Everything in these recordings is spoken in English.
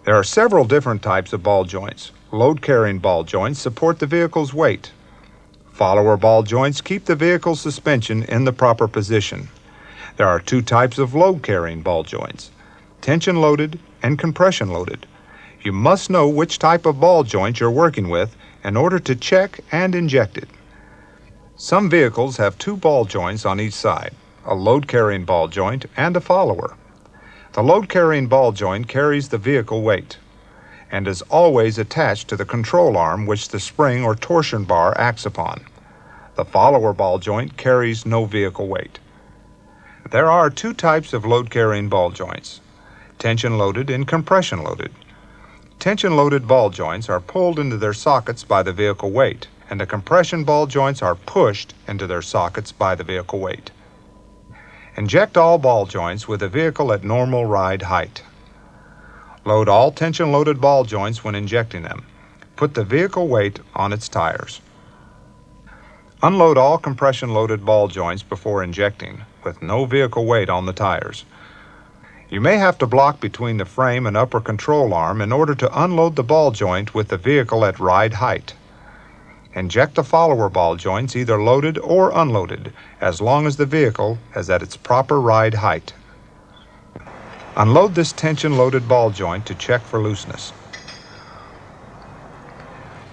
There are several different types of ball joints. Load-carrying ball joints support the vehicle's weight. Follower ball joints keep the vehicle's suspension in the proper position. There are two types of load-carrying ball joints, tension-loaded and compression-loaded. You must know which type of ball joint you're working with in order to check and inject it. Some vehicles have two ball joints on each side, a load-carrying ball joint and a follower. The load-carrying ball joint carries the vehicle weight and is always attached to the control arm which the spring or torsion bar acts upon. The follower ball joint carries no vehicle weight. There are two types of load-carrying ball joints, tension-loaded and compression-loaded. Tension-loaded ball joints are pulled into their sockets by the vehicle weight, and the compression ball joints are pushed into their sockets by the vehicle weight. Inject all ball joints with the vehicle at normal ride height. Load all tension-loaded ball joints when injecting them. Put the vehicle weight on its tires. Unload all compression-loaded ball joints before injecting, with no vehicle weight on the tires. You may have to block between the frame and upper control arm in order to unload the ball joint with the vehicle at ride height. Inject the follower ball joints either loaded or unloaded, as long as the vehicle is at its proper ride height. Unload this tension-loaded ball joint to check for looseness.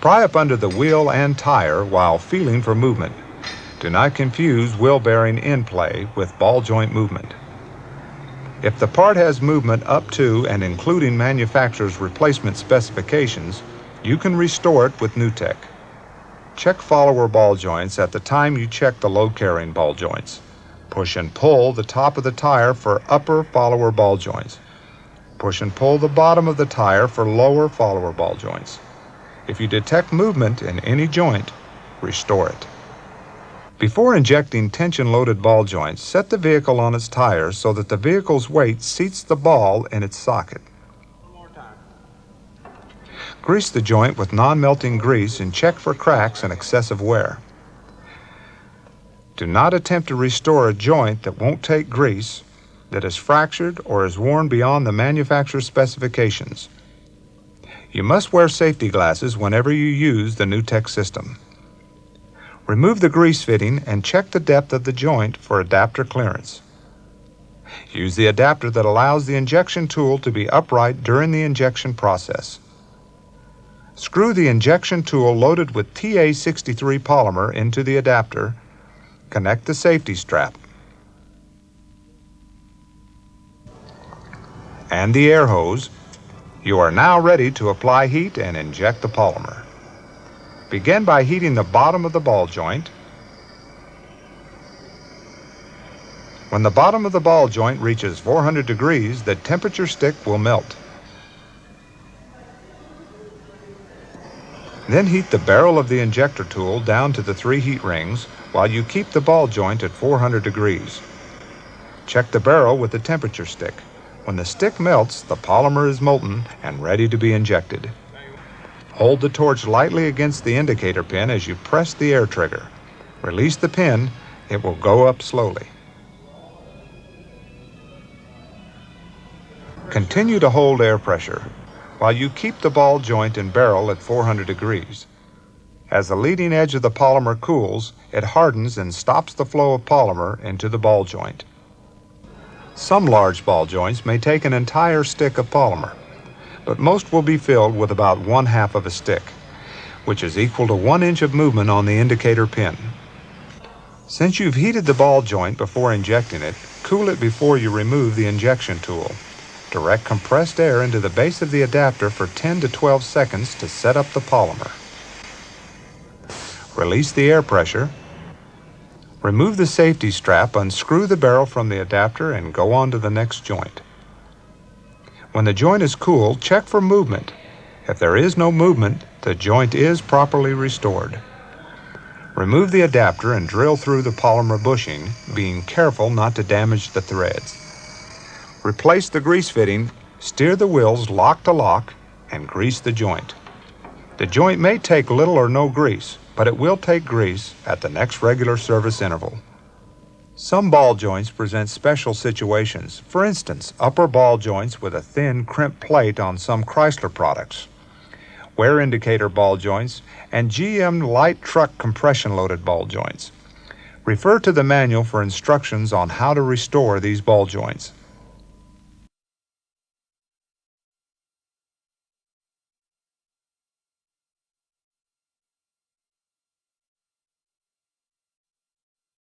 Pry up under the wheel and tire while feeling for movement. Do not confuse wheel bearing in play with ball joint movement. If the part has movement up to and including manufacturer's replacement specifications, you can restore it with NewTek. Check follower ball joints at the time you check the load-carrying ball joints. Push and pull the top of the tire for upper follower ball joints. Push and pull the bottom of the tire for lower follower ball joints. If you detect movement in any joint, restore it. Before injecting tension-loaded ball joints, set the vehicle on its tires so that the vehicle's weight seats the ball in its socket. Grease the joint with non-melting grease and check for cracks and excessive wear. Do not attempt to restore a joint that won't take grease, that is fractured or is worn beyond the manufacturer's specifications. You must wear safety glasses whenever you use the NewTek system. Remove the grease fitting and check the depth of the joint for adapter clearance. Use the adapter that allows the injection tool to be upright during the injection process. Screw the injection tool loaded with TA63 polymer into the adapter. Connect the safety strap and the air hose. You are now ready to apply heat and inject the polymer. Begin by heating the bottom of the ball joint. When the bottom of the ball joint reaches 400 degrees, the temperature stick will melt. Then heat the barrel of the injector tool down to the 3 heat rings while you keep the ball joint at 400 degrees. Check the barrel with the temperature stick. When the stick melts, the polymer is molten and ready to be injected. Hold the torch lightly against the indicator pin as you press the air trigger. Release the pin, it will go up slowly. Continue to hold air pressure while you keep the ball joint and barrel at 400 degrees. As the leading edge of the polymer cools, it hardens and stops the flow of polymer into the ball joint. Some large ball joints may take an entire stick of polymer, but most will be filled with about 1/2 of a stick, which is equal to 1 inch of movement on the indicator pin. Since you've heated the ball joint before injecting it, cool it before you remove the injection tool. Direct compressed air into the base of the adapter for 10 to 12 seconds to set up the polymer. Release the air pressure. Remove the safety strap, unscrew the barrel from the adapter, and go on to the next joint. When the joint is cool, check for movement. If there is no movement, the joint is properly restored. Remove the adapter and drill through the polymer bushing, being careful not to damage the threads. Replace the grease fitting, steer the wheels lock to lock, and grease the joint. The joint may take little or no grease, but it will take grease at the next regular service interval. Some ball joints present special situations. For instance, upper ball joints with a thin crimp plate on some Chrysler products, wear indicator ball joints, and GM light truck compression-loaded ball joints. Refer to the manual for instructions on how to restore these ball joints.